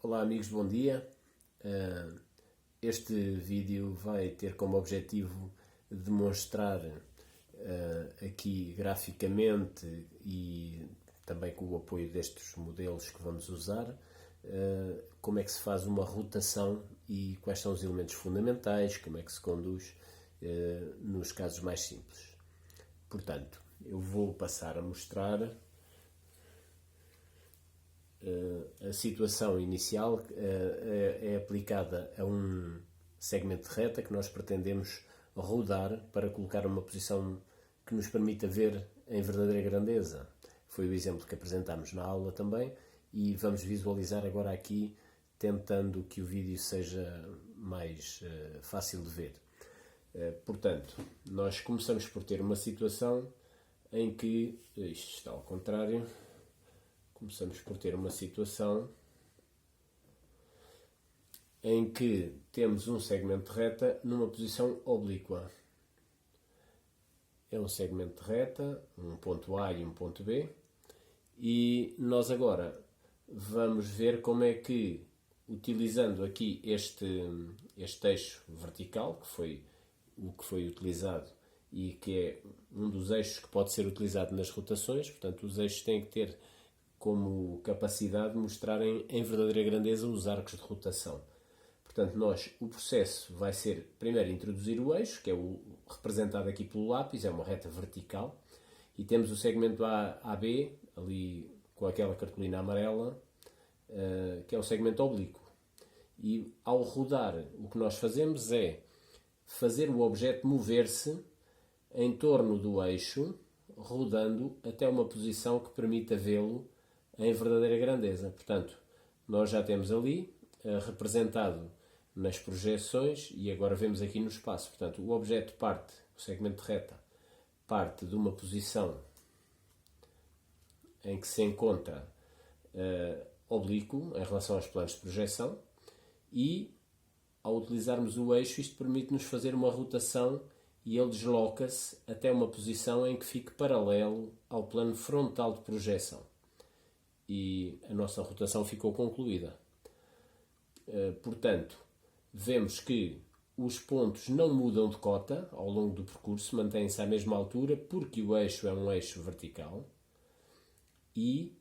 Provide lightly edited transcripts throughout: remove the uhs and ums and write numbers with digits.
Olá amigos, bom dia. Este vídeo vai ter como objetivo demonstrar aqui graficamente e também com o apoio destes modelos que vamos usar, como é que se faz uma rotação e quais são os elementos fundamentais, como é que se conduz nos casos mais simples. Portanto, eu vou passar a mostrar a situação inicial é aplicada a um segmento de reta que nós pretendemos rodar para colocar uma posição que nos permita ver em verdadeira grandeza. Foi o exemplo que apresentámos na aula também e vamos visualizar agora aqui, tentando que o vídeo seja mais fácil de ver. Portanto, nós começamos por ter uma situação em que, isto está ao contrário, começamos por ter uma situação em que temos um segmento de reta numa posição oblíqua. É um segmento de reta, um ponto A e um ponto B, e nós agora vamos ver como é que, utilizando aqui este eixo vertical, que foi o que foi utilizado e que é um dos eixos que pode ser utilizado nas rotações, portanto os eixos têm que ter como capacidade de mostrarem em verdadeira grandeza os arcos de rotação. Portanto, o processo vai ser primeiro introduzir o eixo, que é o representado aqui pelo lápis, é uma reta vertical, e temos o segmento AB, ali com aquela cartolina amarela, que é o segmento oblíquo. E ao rodar, o que nós fazemos é fazer o objeto mover-se em torno do eixo, rodando até uma posição que permita vê-lo em verdadeira grandeza. Portanto, nós já temos ali representado nas projeções e agora vemos aqui no espaço. Portanto, o objeto parte, o segmento de reta, parte de uma posição em que se encontra oblíquo em relação aos planos de projeção e, ao utilizarmos o eixo, isto permite-nos fazer uma rotação e ele desloca-se até uma posição em que fique paralelo ao plano frontal de projeção. E a nossa rotação ficou concluída. Portanto, vemos que os pontos não mudam de cota ao longo do percurso, mantêm-se à mesma altura porque o eixo é um eixo vertical e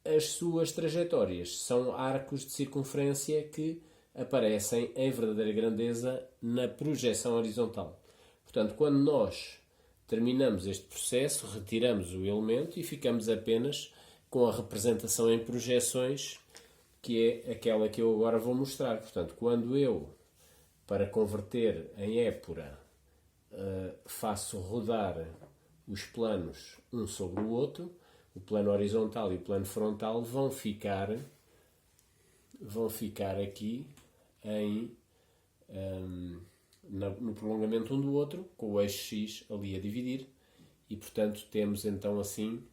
as suas trajetórias são arcos de circunferência que aparecem em verdadeira grandeza na projeção horizontal. Portanto, quando nós terminamos este processo, retiramos o elemento e ficamos apenas com a representação em projeções, que é aquela que eu agora vou mostrar. Portanto, quando eu, para converter em épura, faço rodar os planos um sobre o outro, o plano horizontal e o plano frontal vão ficar aqui no prolongamento um do outro, com o eixo X ali a dividir, e portanto temos então assim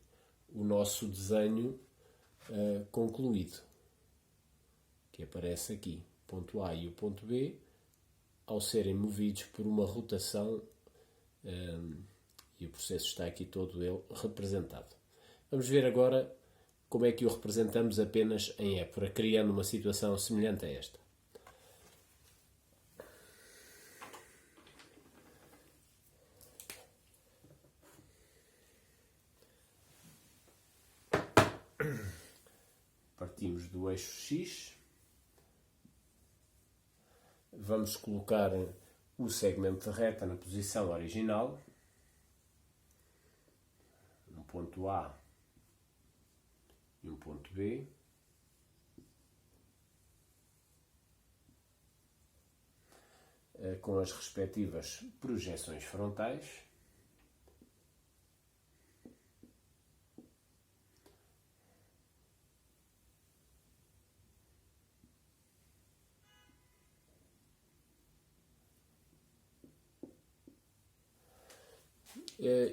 o nosso desenho concluído, que aparece aqui, o ponto A e o ponto B, ao serem movidos por uma rotação, e o processo está aqui todo ele representado. Vamos ver agora como é que o representamos apenas em épura, criando uma situação semelhante a esta. Partimos do eixo X, vamos colocar o segmento de reta na posição original, um ponto A e um ponto B, com as respectivas projeções frontais.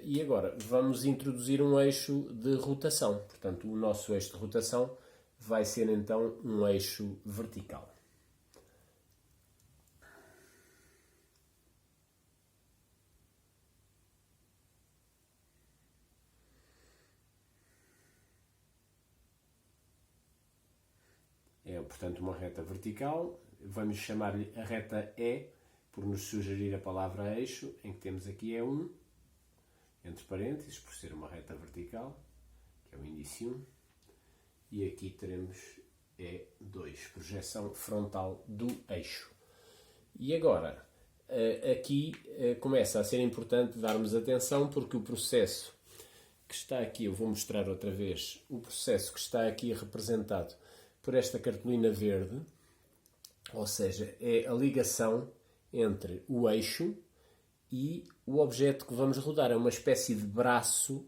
E agora vamos introduzir um eixo de rotação. Portanto, o nosso eixo de rotação vai ser então um eixo vertical. portanto, uma reta vertical. Vamos chamar-lhe a reta E, por nos sugerir a palavra eixo, em que temos aqui E1, entre parênteses, por ser uma reta vertical, que é o índice 1. E aqui teremos E2, projeção frontal do eixo. E agora, aqui começa a ser importante darmos atenção, porque o processo que está aqui, eu vou mostrar outra vez, o processo que está aqui representado por esta cartolina verde, ou seja, é a ligação entre o eixo e o objeto que vamos rodar. É uma espécie de braço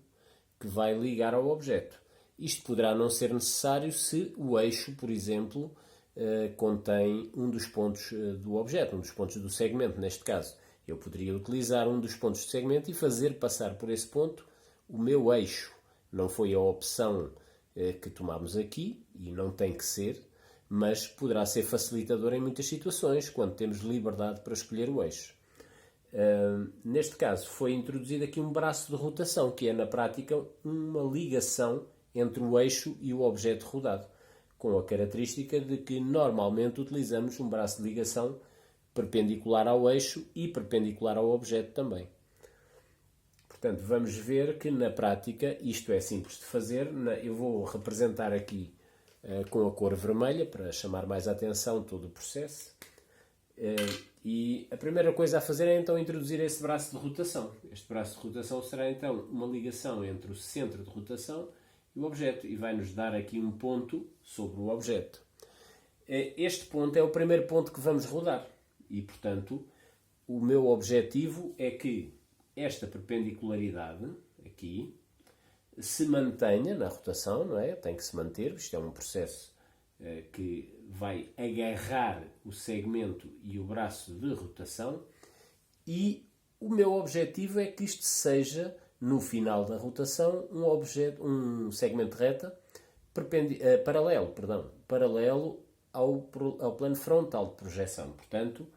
que vai ligar ao objeto. Isto poderá não ser necessário se o eixo, por exemplo, contém um dos pontos do objeto, um dos pontos do segmento, neste caso. Eu poderia utilizar um dos pontos do segmento e fazer passar por esse ponto o meu eixo. Não foi a opção que tomámos aqui, e não tem que ser, mas poderá ser facilitador em muitas situações, quando temos liberdade para escolher o eixo. Neste caso, foi introduzido aqui um braço de rotação, que é, na prática, uma ligação entre o eixo e o objeto rodado, com a característica de que normalmente utilizamos um braço de ligação perpendicular ao eixo e perpendicular ao objeto também. Portanto, vamos ver que na prática isto é simples de fazer. Eu vou representar aqui com a cor vermelha para chamar mais a atenção todo o processo. E a primeira coisa a fazer é então introduzir esse braço de rotação. Este braço de rotação será então uma ligação entre o centro de rotação e o objeto, e vai-nos dar aqui um ponto sobre o objeto. Este ponto é o primeiro ponto que vamos rodar e, portanto, o meu objetivo é que esta perpendicularidade aqui se mantenha na rotação, não é? Tem que se manter, isto é um processo que vai agarrar o segmento e o braço de rotação, e o meu objetivo é que isto seja, no final da rotação, um segmento de reta paralelo ao plano frontal de projeção. Portanto,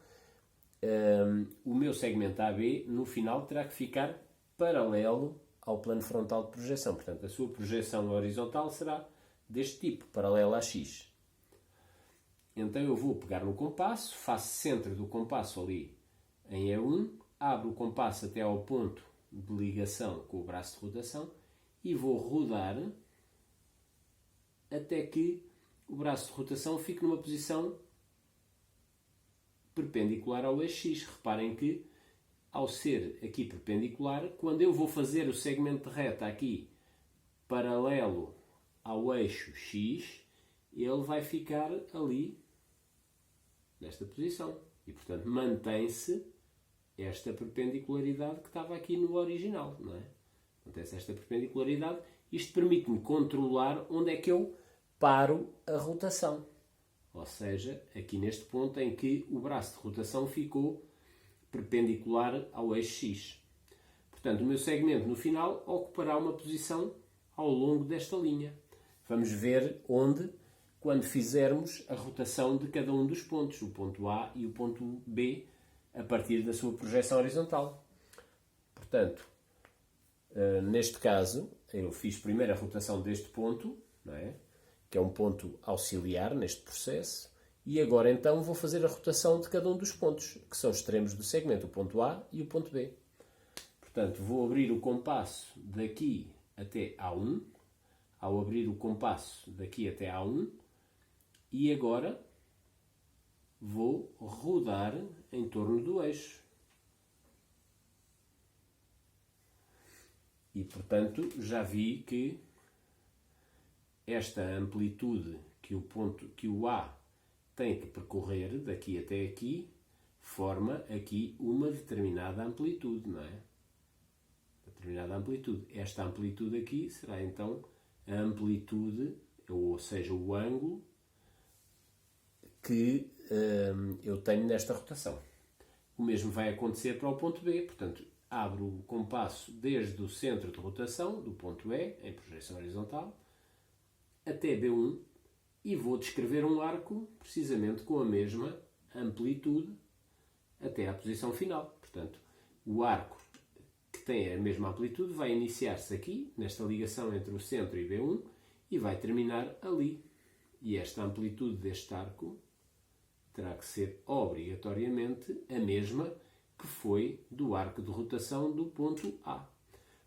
o meu segmento AB, no final, terá que ficar paralelo ao plano frontal de projeção. Portanto, a sua projeção horizontal será deste tipo, paralela a X. Então eu vou pegar no compasso, faço centro do compasso ali em E1, abro o compasso até ao ponto de ligação com o braço de rotação e vou rodar até que o braço de rotação fique numa posição perpendicular ao eixo X. Reparem que, ao ser aqui perpendicular, quando eu vou fazer o segmento de reta aqui paralelo ao eixo X, ele vai ficar ali nesta posição. E, portanto, mantém-se esta perpendicularidade que estava aqui no original, não é? Mantém-se esta perpendicularidade. Isto permite-me controlar onde é que eu paro a rotação. Ou seja, aqui neste ponto em que o braço de rotação ficou perpendicular ao eixo X. Portanto, o meu segmento no final ocupará uma posição ao longo desta linha. Vamos ver onde, quando fizermos a rotação de cada um dos pontos, o ponto A e o ponto B, a partir da sua projeção horizontal. Portanto, neste caso, eu fiz primeiro a rotação deste ponto, não é? Que é um ponto auxiliar neste processo, e agora então vou fazer a rotação de cada um dos pontos, que são extremos do segmento, o ponto A e o ponto B. Portanto, vou abrir o compasso daqui até A1, ao abrir o compasso daqui até A1, e agora vou rodar em torno do eixo. E, portanto, já vi que esta amplitude que o A tem que percorrer daqui até aqui forma aqui uma determinada amplitude, não é? Determinada amplitude. Esta amplitude aqui será então a amplitude, ou seja, o ângulo que eu tenho nesta rotação. O mesmo vai acontecer para o ponto B, portanto, abro o compasso desde o centro de rotação, do ponto E, em projeção horizontal, até B1, e vou descrever um arco precisamente com a mesma amplitude até à posição final. Portanto, o arco que tem a mesma amplitude vai iniciar-se aqui, nesta ligação entre o centro e B1, e vai terminar ali. E esta amplitude deste arco terá que ser obrigatoriamente a mesma que foi do arco de rotação do ponto A.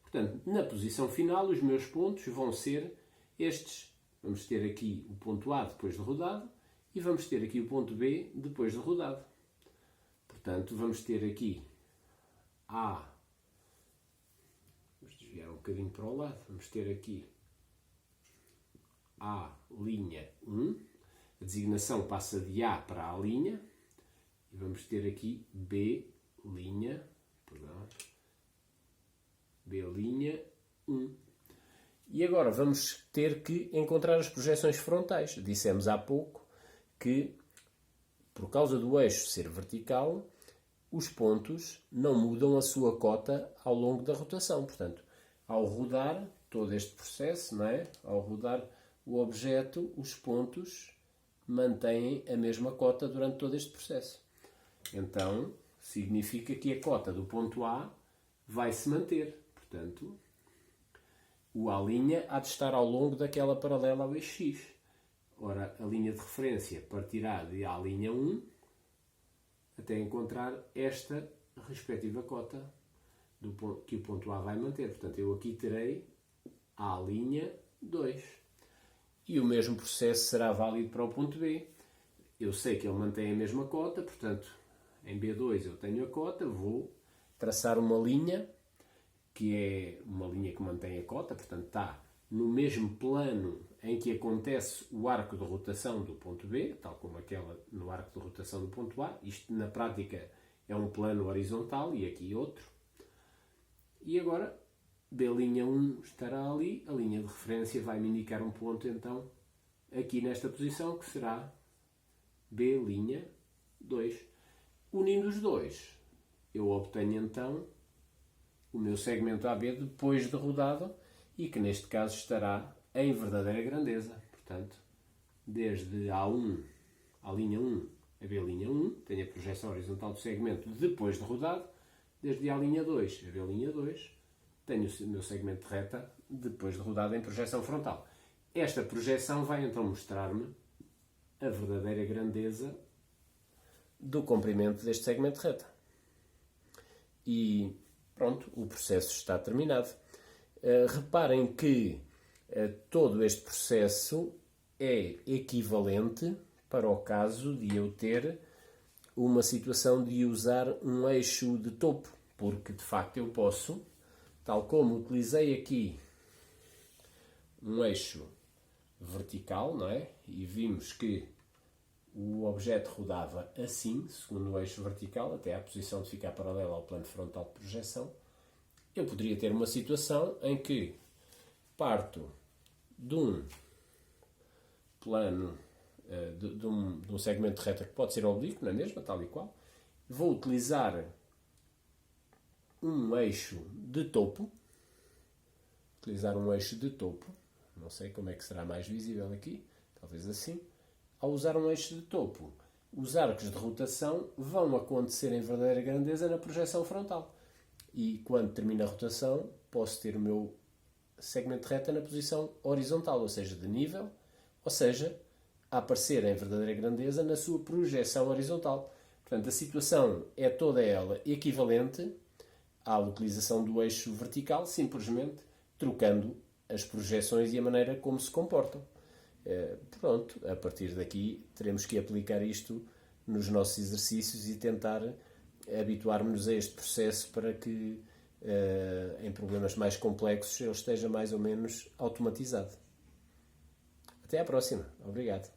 Portanto, na posição final, os meus pontos vão ser estes. Vamos ter aqui o ponto A depois de rodado e vamos ter aqui o ponto B depois de rodado. Portanto, vamos ter aqui A. Vamos desviar um bocadinho para o lado. Vamos ter aqui A'1. A designação passa de A para A'. E vamos ter aqui B', B'1. E agora vamos ter que encontrar as projeções frontais. Dissemos há pouco que, por causa do eixo ser vertical, os pontos não mudam a sua cota ao longo da rotação. Portanto, ao rodar todo este processo, não é? Ao rodar o objeto, os pontos mantêm a mesma cota durante todo este processo. Então, significa que a cota do ponto A vai se manter. Portanto, o A' há de estar ao longo daquela paralela ao eixo X. Ora, a linha de referência partirá de A'1 até encontrar esta respectiva cota que o ponto A vai manter. Portanto, eu aqui terei A'2. E o mesmo processo será válido para o ponto B. Eu sei que ele mantém a mesma cota, portanto, em B2 eu tenho a cota, vou traçar uma linha, que é uma linha que mantém a cota, portanto está no mesmo plano em que acontece o arco de rotação do ponto B, tal como aquela no arco de rotação do ponto A. Isto na prática é um plano horizontal e aqui outro. E agora B'1 estará ali, a linha de referência vai me indicar um ponto então aqui nesta posição que será B'2. Unindo os dois, eu obtenho então o meu segmento AB depois de rodado e que neste caso estará em verdadeira grandeza. Portanto, desde A'1 à linha 1 a B'1, tenho a projeção horizontal do segmento depois de rodado, desde A'2 a B'2, tenho o meu segmento de reta depois de rodado em projeção frontal. Esta projeção vai então mostrar-me a verdadeira grandeza do comprimento deste segmento de reta. E pronto, o processo está terminado. Reparem que todo este processo é equivalente para o caso de eu ter uma situação de usar um eixo de topo, porque de facto eu posso, tal como utilizei aqui um eixo vertical, não é? E vimos que o objeto rodava assim, segundo o eixo vertical, até à posição de ficar paralela ao plano frontal de projeção. Eu poderia ter uma situação em que parto de um plano, de um segmento de reta que pode ser oblíquo, na mesma, tal e qual. Vou utilizar um eixo de topo. Não sei como é que será mais visível aqui. Talvez assim. Ao usar um eixo de topo, os arcos de rotação vão acontecer em verdadeira grandeza na projeção frontal. E quando termina a rotação, posso ter o meu segmento de reta na posição horizontal, ou seja, de nível, ou seja, a aparecer em verdadeira grandeza na sua projeção horizontal. Portanto, a situação é toda ela equivalente à utilização do eixo vertical, simplesmente trocando as projeções e a maneira como se comportam. Pronto, a partir daqui teremos que aplicar isto nos nossos exercícios e tentar habituarmos-nos a este processo para que em problemas mais complexos ele esteja mais ou menos automatizado. Até à próxima. Obrigado.